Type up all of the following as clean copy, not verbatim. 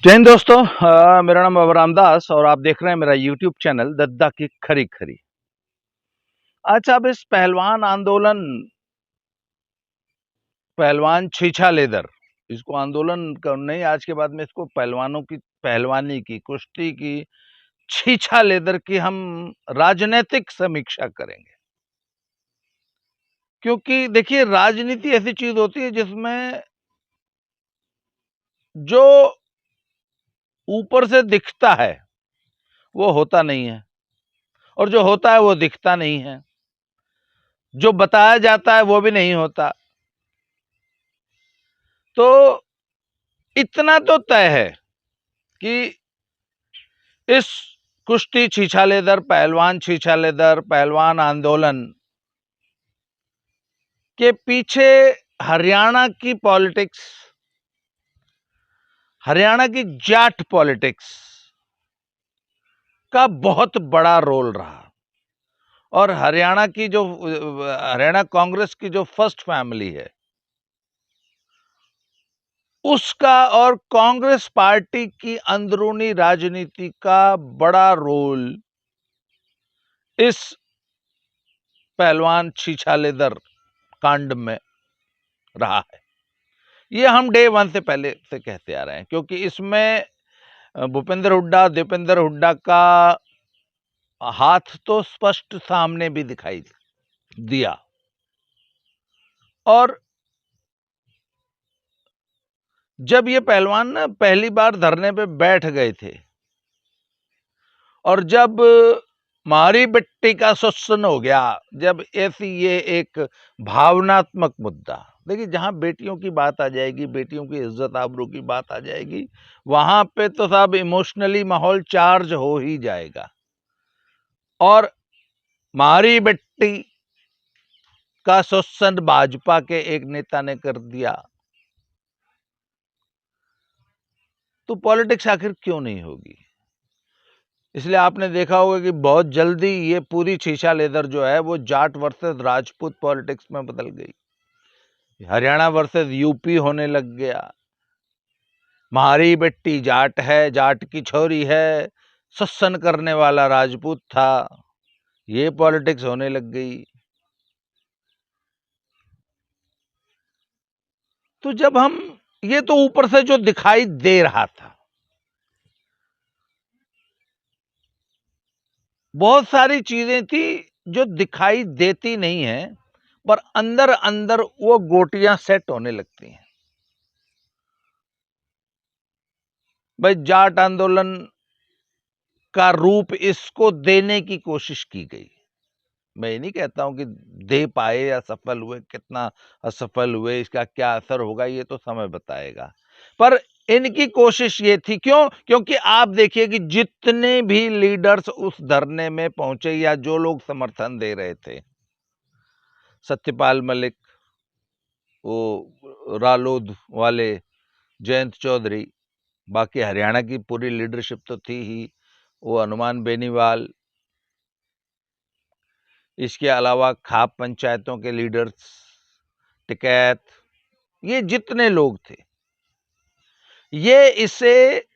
जय हिंद दोस्तों। मेरा नाम बाबा रामदास और आप देख रहे हैं मेरा यूट्यूब चैनल दद्दा की खरी खरी। आज आप इस पहलवान आंदोलन, पहलवान छीछा लेदर, इसको आंदोलन नहीं, आज के बाद में इसको पहलवानों की पहलवानी की, कुश्ती की, छीछा लेदर की हम राजनीतिक समीक्षा करेंगे। क्योंकि देखिए, राजनीति ऐसी चीज होती है जिसमें जो ऊपर से दिखता है वो होता नहीं है, और जो होता है वो दिखता नहीं है, जो बताया जाता है वो भी नहीं होता। तो इतना तो तय है कि इस कुश्ती छीछालेदर, पहलवान छीछालेदर, पहलवान आंदोलन के पीछे हरियाणा की पॉलिटिक्स, हरियाणा की जाट पॉलिटिक्स का बहुत बड़ा रोल रहा। और हरियाणा की जो हरियाणा कांग्रेस की जो फर्स्ट फैमिली है, उसका और कांग्रेस पार्टी की अंदरूनी राजनीति का बड़ा रोल इस पहलवान छीछालेदर कांड में रहा है। ये हम डे वन से पहले से कहते आ रहे हैं, क्योंकि इसमें भूपेंद्र हुड्डा, दीपेंद्र हुड्डा का हाथ तो स्पष्ट सामने भी दिखाई दिया। और जब ये पहलवान ना पहली बार धरने पे बैठ गए थे, और जब मारी बिट्टी का शोषण हो गया, जब ऐसी ये एक भावनात्मक मुद्दा, देखिए जहां बेटियों की बात आ जाएगी, बेटियों की इज्जत आबरू की बात आ जाएगी, वहां पे तो सब इमोशनली माहौल चार्ज हो ही जाएगा। और मारी बिट्टी का शोषण भाजपा के एक नेता ने कर दिया, तो पॉलिटिक्स आखिर क्यों नहीं होगी। इसलिए आपने देखा होगा कि बहुत जल्दी ये पूरी छीछा लेदर जो है वो जाट वर्सेस राजपूत पॉलिटिक्स में बदल गई। हरियाणा वर्सेस यूपी होने लग गया। मारी बेटी जाट है, जाट की छोरी है, शोषण करने वाला राजपूत था, ये पॉलिटिक्स होने लग गई। तो जब हम, ये तो ऊपर से जो दिखाई दे रहा था, बहुत सारी चीजें थी जो दिखाई देती नहीं है, पर अंदर अंदर वो गोटियां सेट होने लगती हैं। भाई, जाट आंदोलन का रूप इसको देने की कोशिश की गई। मैं ये नहीं कहता हूं कि दे पाए या सफल हुए, कितना असफल हुए, इसका क्या असर होगा ये तो समय बताएगा, पर इनकी कोशिश ये थी। क्यों? क्योंकि आप देखिए कि जितने भी लीडर्स उस धरने में पहुंचे या जो लोग समर्थन दे रहे थे, सत्यपाल मलिक, वो रालोद वाले जयंत चौधरी, बाकी हरियाणा की पूरी लीडरशिप तो थी ही, वो हनुमान बेनीवाल, इसके अलावा खाप पंचायतों के लीडर्स, टिकैत, ये जितने लोग थे, ये इसे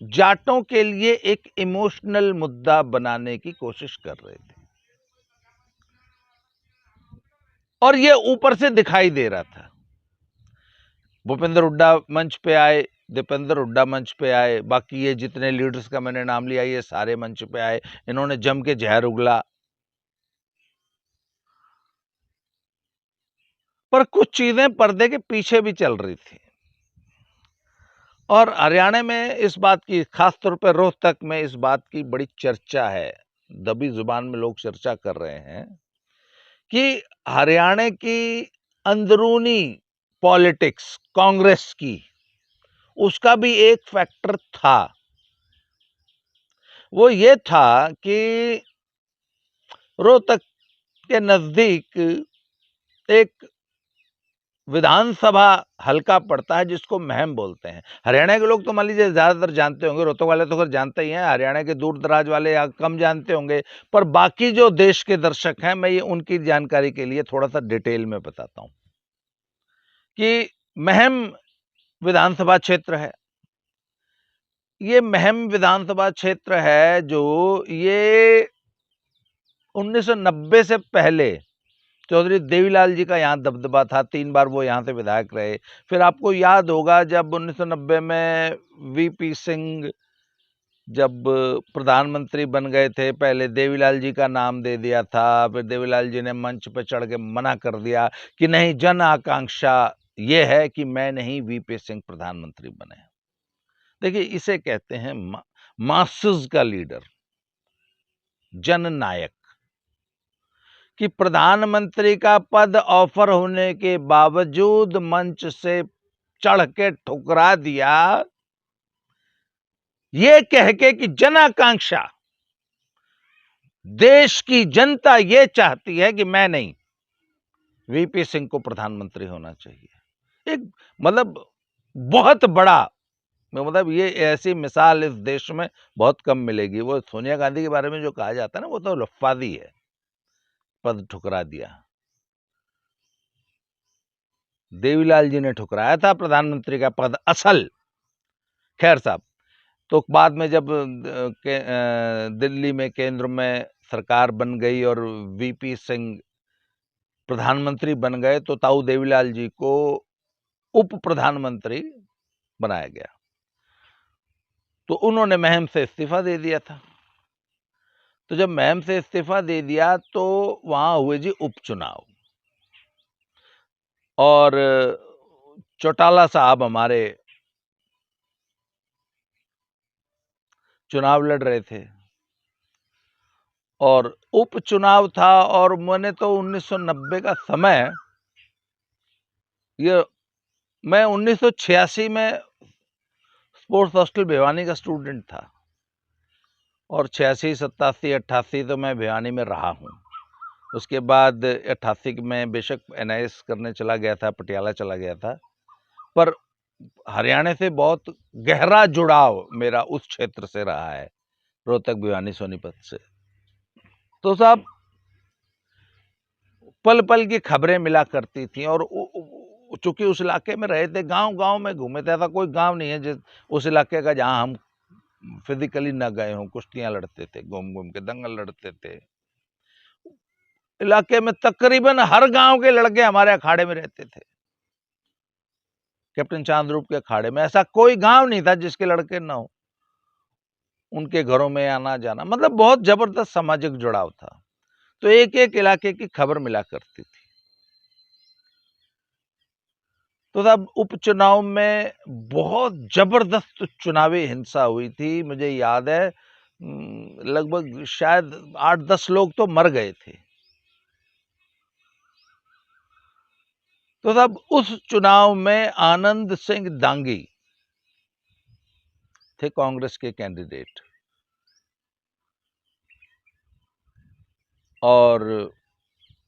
जाटों के लिए एक इमोशनल मुद्दा बनाने की कोशिश कर रहे थे, और ये ऊपर से दिखाई दे रहा था। भूपेंद्र हुड्डा मंच पे आए, दीपेंद्र हुड्डा मंच पे आए, बाकी ये जितने लीडर्स का मैंने नाम लिया ये सारे मंच पे आए, इन्होंने जम के जहर उगला। पर कुछ चीजें पर्दे के पीछे भी चल रही थी, और हरियाणा में इस बात की, खासतौर पर रोहतक में इस बात की बड़ी चर्चा है, दबी जुबान में लोग चर्चा कर रहे हैं कि हरियाणा की अंदरूनी पॉलिटिक्स कांग्रेस की, उसका भी एक फैक्टर था। वो ये था कि रोहतक के नजदीक एक विधानसभा हल्का पड़ता है जिसको महम बोलते हैं। हरियाणा के लोग तो मान लीजिए ज्यादातर जानते होंगे, रोहतक वाले तो खैर जानते ही हैं, हरियाणा के दूर दराज वाले या कम जानते होंगे, पर बाकी जो देश के दर्शक हैं, मैं ये उनकी जानकारी के लिए थोड़ा सा डिटेल में बताता हूं कि महम विधानसभा क्षेत्र है, ये महम विधानसभा क्षेत्र है जो ये 1990 से पहले चौधरी देवीलाल जी का यहाँ दबदबा था। 3 बार वो यहाँ से विधायक रहे। फिर आपको याद होगा जब 1990 में वीपी सिंह जब प्रधानमंत्री बन गए थे, पहले देवीलाल जी का नाम दे दिया था, फिर देवीलाल जी ने मंच पर चढ़ के मना कर दिया कि नहीं, जन आकांक्षा ये है कि मैं नहीं, वीपी सिंह प्रधानमंत्री बने। देखिए, इसे कहते हैं मासेस का लीडर, जननायक, कि प्रधानमंत्री का पद ऑफर होने के बावजूद मंच से चढ़ के ठुकरा दिया, ये कह के कि जन आकांक्षा, देश की जनता ये चाहती है कि मैं नहीं, वीपी सिंह को प्रधानमंत्री होना चाहिए। एक मतलब बहुत बड़ा, मतलब ये ऐसी मिसाल इस देश में बहुत कम मिलेगी। वो सोनिया गांधी के बारे में जो कहा जाता है ना, वो तो लफादी है, पद ठुकरा दिया। देवीलाल जी ने ठुकराया था प्रधानमंत्री का पद असल। खैर साहब, तो बाद में जब दिल्ली में केंद्र में सरकार बन गई और वीपी सिंह प्रधानमंत्री बन गए, तो ताऊ देवीलाल जी को उप प्रधानमंत्री बनाया गया। तो उन्होंने महम से इस्तीफा दे दिया था। तो जब महम से इस्तीफा दे दिया तो वहां हुए जी उपचुनाव, और चौटाला साहब हमारे चुनाव लड़ रहे थे, और उपचुनाव था। और मैंने तो 1990 का समय, ये मैं 1986 में स्पोर्ट्स हॉस्टल भिवानी का स्टूडेंट था, और 86, 87, 88 तो मैं भिवानी में रहा हूँ। उसके बाद 88 में बेशक एनआईएस करने चला गया था, पटियाला चला गया था, पर हरियाणा से बहुत गहरा जुड़ाव मेरा उस क्षेत्र से रहा है, रोहतक, भिवानी, सोनीपत से। तो साहब, पल पल की खबरें मिला करती थी, और चूंकि उस इलाके में रहे थे, गांव गांव में घूमे थे। ऐसा कोई गांव नहीं है जिस उस इलाके का जहां हम फिजिकली न गए हों। कुश्तियां लड़ते थे, घूम घूम के दंगल लड़ते थे। इलाके में तकरीबन हर गांव के लड़के हमारे अखाड़े में रहते थे। कैप्टन चांदरूप के अखाड़े में ऐसा कोई गांव नहीं था जिसके लड़के ना हो। उनके घरों में आना जाना, मतलब बहुत जबरदस्त सामाजिक जुड़ाव था। तो एक एक इलाके की खबर मिला करती थी। तो तब उपचुनाव में बहुत जबरदस्त चुनावी हिंसा हुई थी। मुझे याद है लगभग शायद 8-10 लोग तो मर गए थे। तो तब उस चुनाव में आनंद सिंह दांगी थे कांग्रेस के कैंडिडेट, और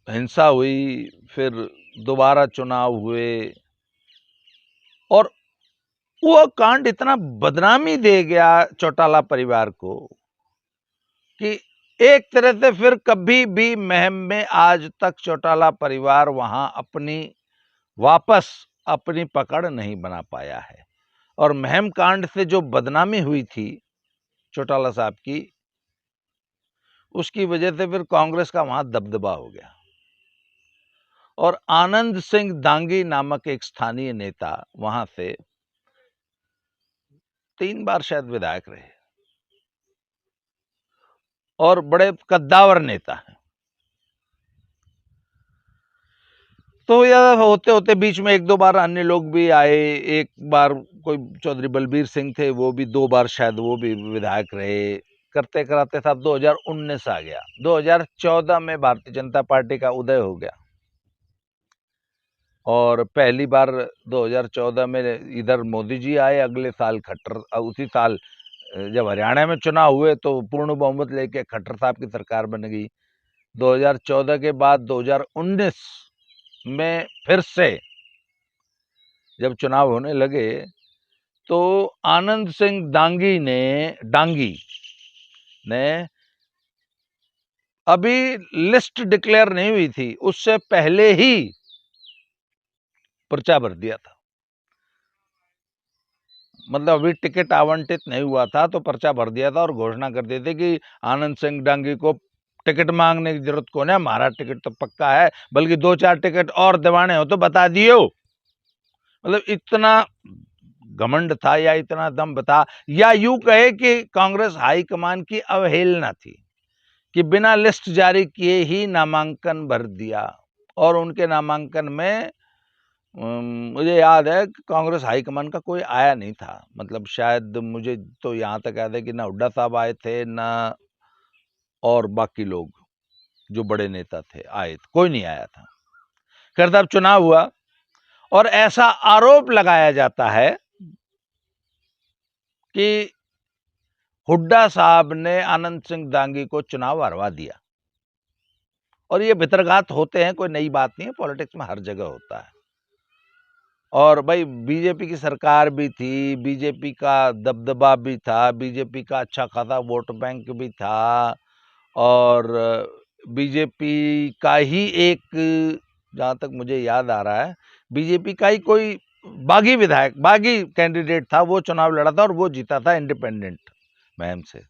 हिंसा हुई। फिर दोबारा चुनाव हुए, और वो कांड इतना बदनामी दे गया चौटाला परिवार को कि एक तरह से फिर कभी भी महम में आज तक चौटाला परिवार वहां वापस अपनी पकड़ नहीं बना पाया है। और महम कांड से जो बदनामी हुई थी चौटाला साहब की, उसकी वजह से फिर कांग्रेस का वहां दबदबा हो गया। और आनंद सिंह दांगी नामक एक स्थानीय नेता वहां से 3 बार शायद विधायक रहे, और बड़े कद्दावर नेता हैं। तो यह होते होते बीच में 1-2 बार अन्य लोग भी आए। एक बार कोई चौधरी बलबीर सिंह थे, वो भी 2 बार शायद वो भी विधायक रहे। करते कराते साहब 2019 आ गया। 2014 में भारतीय जनता पार्टी का उदय हो गया, और पहली बार 2014 में इधर मोदी जी आए। अगले साल खट्टर, उसी साल जब हरियाणा में चुनाव हुए तो पूर्ण बहुमत लेके खट्टर साहब की सरकार बन गई। 2014 के बाद 2019 में फिर से जब चुनाव होने लगे, तो आनंद सिंह डांगी ने अभी लिस्ट डिक्लेयर नहीं हुई थी, उससे पहले ही पर्चा भर दिया था। मतलब अभी टिकट आवंटित नहीं हुआ था तो पर्चा भर दिया था और घोषणा कर दी थी कि आनंद सिंह डांगी को टिकट मांगने की जरूरत कौन है, हमारा टिकट तो पक्का है, बल्कि 2-4 टिकट और दिवाने हो तो बता दियो। मतलब इतना घमंड था या इतना दम था, या यूं कहे कि कांग्रेस हाईकमान की अवहेलना थी कि बिना लिस्ट जारी किए ही नामांकन भर दिया। और उनके नामांकन में मुझे याद है कि कांग्रेस हाईकमान का कोई आया नहीं था। मतलब शायद मुझे तो यहाँ तक याद है कि ना हुड्डा साहब आए थे, ना और बाकी लोग जो बड़े नेता थे आए थे, कोई नहीं आया था। खैर तब चुनाव हुआ और ऐसा आरोप लगाया जाता है कि हुड्डा साहब ने आनंद सिंह दांगी को चुनाव हरवा दिया। और ये भितरघात होते हैं, कोई नई बात नहीं है, पॉलिटिक्स में हर जगह होता है। और भाई बीजेपी की सरकार भी थी, बीजेपी का दबदबा भी था, बीजेपी का अच्छा खासा वोट बैंक भी था, और बीजेपी का ही एक, जहाँ तक मुझे याद आ रहा है, बीजेपी का ही कोई बागी विधायक, बागी कैंडिडेट था, वो चुनाव लड़ा था और वो जीता था इंडिपेंडेंट मुहिम से।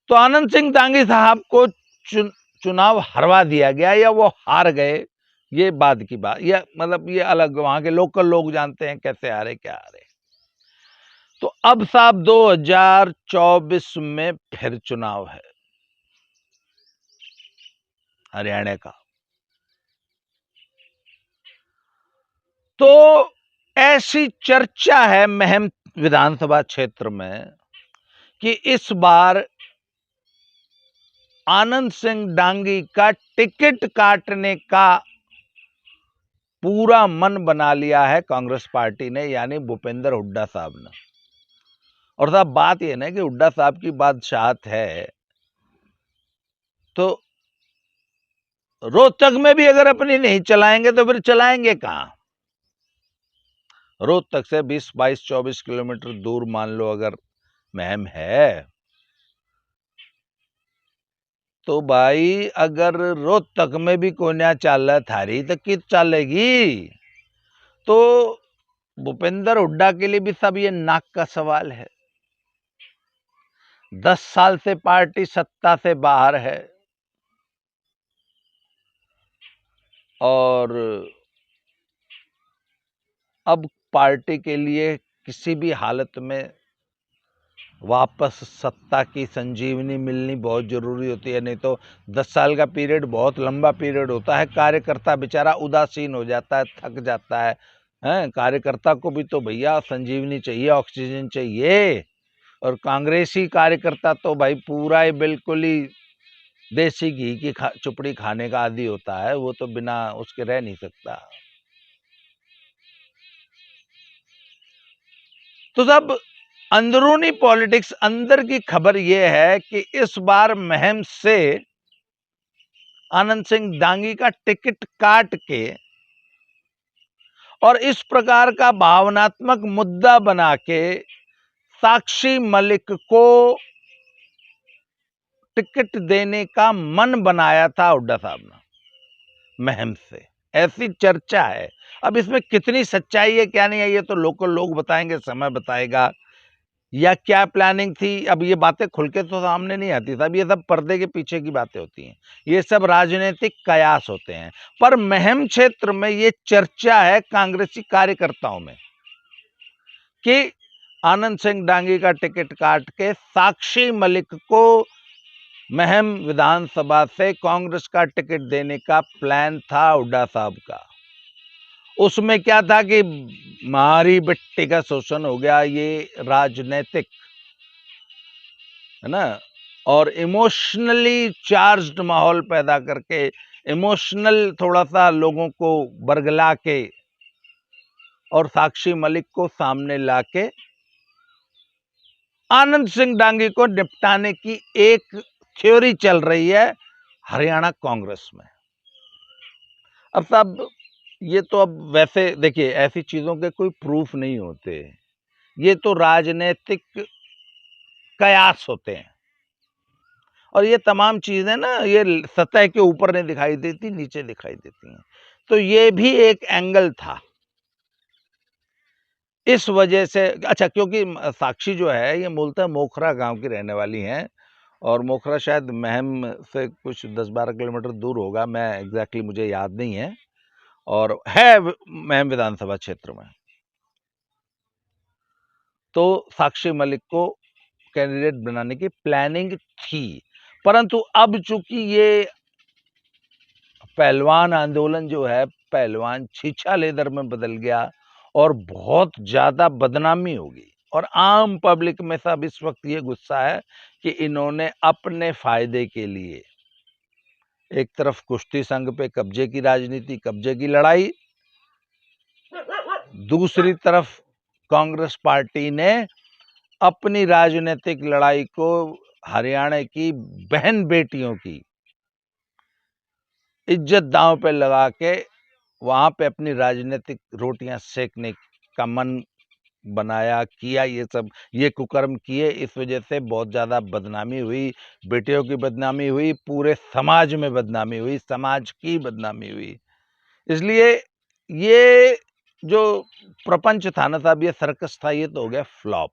तो आनंद सिंह दांगी साहब को चुनाव हरवा दिया गया या वो हार गए, ये बाद की बात, ये मतलब ये अलग, वहां के लोकल लोग जानते हैं कैसे हारे क्या हारे। तो अब साहब 2024 में फिर चुनाव है हरियाणा का। तो ऐसी चर्चा है महम विधानसभा क्षेत्र में कि इस बार आनंद सिंह डांगी का टिकट काटने का पूरा मन बना लिया है कांग्रेस पार्टी ने, यानी भूपेंद्र हुड्डा साहब ने। और साहब बात यह ना कि हुड्डा साहब की बादशाहत है, तो रोहतक में भी अगर अपनी नहीं चलाएंगे तो फिर चलाएंगे कहां? रोहतक से 20, 22, 24 किलोमीटर दूर मान लो अगर महम है, तो भाई अगर रोहतक में भी कोन्या चाल रहा थारी तो कित चलेगी? तो भूपेंद्र हुड्डा के लिए भी सब ये नाक का सवाल है। 10 साल से पार्टी सत्ता से बाहर है और अब पार्टी के लिए किसी भी हालत में वापस सत्ता की संजीवनी मिलनी बहुत जरूरी होती है, नहीं तो 10 साल का पीरियड बहुत लंबा पीरियड होता है। कार्यकर्ता बेचारा उदासीन हो जाता है, थक जाता है, हैं? कार्यकर्ता को भी तो भैया संजीवनी चाहिए, ऑक्सीजन चाहिए। और कांग्रेसी कार्यकर्ता तो भाई पूरा ही बिल्कुल ही देसी घी की चुपड़ी खाने का आदी होता है, वो तो बिना उसके रह नहीं सकता। तो सब अंदरूनी पॉलिटिक्स, अंदर की खबर यह है कि इस बार महम से आनंद सिंह दांगी का टिकट काट के और इस प्रकार का भावनात्मक मुद्दा बना के साक्षी मलिक को टिकट देने का मन बनाया था हुड्डा साहब ने महम से, ऐसी चर्चा है। अब इसमें कितनी सच्चाई है क्या नहीं है ये तो लोकल लोग बताएंगे, समय बताएगा, या क्या प्लानिंग थी। अब ये बातें खुल के तो सामने नहीं आती, सब ये सब पर्दे के पीछे की बातें होती हैं, ये सब राजनीतिक कयास होते हैं। पर महम क्षेत्र में ये चर्चा है कांग्रेसी कार्यकर्ताओं में कि आनंद सिंह डांगी का टिकट काट के साक्षी मलिक को महम विधानसभा से कांग्रेस का टिकट देने का प्लान था हुड्डा साहब का। उसमें क्या था कि मारी बिट्टी का शोषण हो गया, ये राजनीतिक है ना, और इमोशनली चार्ज्ड माहौल पैदा करके, इमोशनल थोड़ा सा लोगों को बरगला के और साक्षी मलिक को सामने लाके आनंद सिंह डांगी को निपटाने की एक थ्योरी चल रही है हरियाणा कांग्रेस में। अब साहब ये तो अब वैसे देखिए, ऐसी चीजों के कोई प्रूफ नहीं होते, ये तो राजनीतिक कयास होते हैं। और ये तमाम चीजें ना ये सतह के ऊपर नहीं दिखाई देती, नीचे दिखाई देती हैं। तो ये भी एक एंगल था इस वजह से अच्छा, क्योंकि साक्षी जो है ये मूलतः मोखरा गांव की रहने वाली हैं और मोखरा शायद महम से कुछ 10-12 किलोमीटर दूर होगा, मैं एग्जैक्टली मुझे याद नहीं है, और है महम विधानसभा क्षेत्र में। तो साक्षी मलिक को कैंडिडेट बनाने की प्लानिंग थी, परंतु अब चूंकि ये पहलवान आंदोलन जो है पहलवान छीछा लेदर में बदल गया और बहुत ज्यादा बदनामी होगी, और आम पब्लिक में सब इस वक्त ये गुस्सा है कि इन्होंने अपने फायदे के लिए एक तरफ कुश्ती संघ पे कब्जे की राजनीति, कब्जे की लड़ाई, दूसरी तरफ कांग्रेस पार्टी ने अपनी राजनीतिक लड़ाई को हरियाणा की बहन बेटियों की इज्जत दांव पे लगा के वहां पे अपनी राजनीतिक रोटियां सेकने का मन बनाया, किया, ये सब ये कुकर्म किए। इस वजह से बहुत ज्यादा बदनामी हुई, बेटियों की बदनामी हुई, पूरे समाज में बदनामी हुई, समाज की बदनामी हुई। इसलिए ये जो प्रपंच था ना साहब, ये सर्कस था, ये तो हो गया फ्लॉप।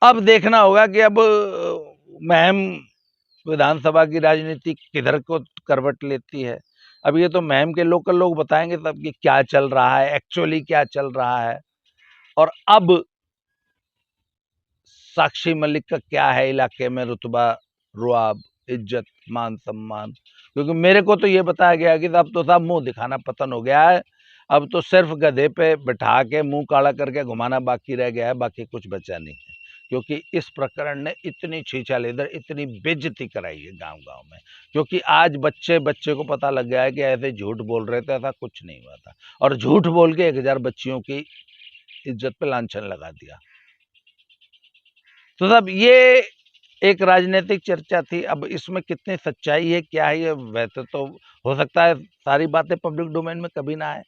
अब देखना होगा कि अब महम विधानसभा की राजनीति किधर को करवट लेती है। अब ये तो महम के लोकल लोग बताएंगे तब कि क्या चल रहा है, एक्चुअली क्या चल रहा है, और अब साक्षी मलिक का क्या है इलाके में रुतबा, रुआब, इज्जत, मान सम्मान। क्योंकि मेरे को तो ये बताया गया कि अब तो साहब मुंह दिखाना पतन हो गया है, अब तो सिर्फ गधे पे बिठा के मुंह काला करके घुमाना बाकी रह गया है, बाकी कुछ बचा नहीं है। क्योंकि इस प्रकरण ने इतनी छीछा लेदर, इतनी बेइज्जती कराई है गांव गांव में। क्योंकि आज बच्चे बच्चे को पता लग गया है कि ऐसे झूठ बोल रहे थे, ऐसा कुछ नहीं हुआ था, और झूठ बोल के 1000 बच्चियों की इज्जत पे लांछन लगा दिया। तो साहब ये एक राजनीतिक चर्चा थी। अब इसमें कितनी सच्चाई है, क्या है, ये वैसे तो हो सकता है सारी बातें पब्लिक डोमेन में कभी ना आए,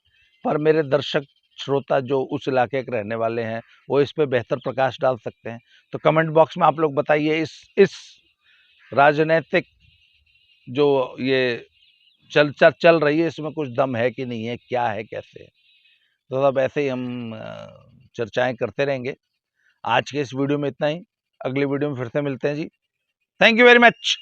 पर मेरे दर्शक श्रोता जो उस इलाके के रहने वाले हैं वो इस पे बेहतर प्रकाश डाल सकते हैं। तो कमेंट बॉक्स में आप लोग बताइए, इस राजनीतिक जो ये चर्चा चल रही है इसमें कुछ दम है कि नहीं है, क्या है, कैसे है। तो अब ऐसे ही हम चर्चाएं करते रहेंगे। आज के इस वीडियो में इतना ही, अगली वीडियो में फिर से मिलते हैं जी। Thank you very much.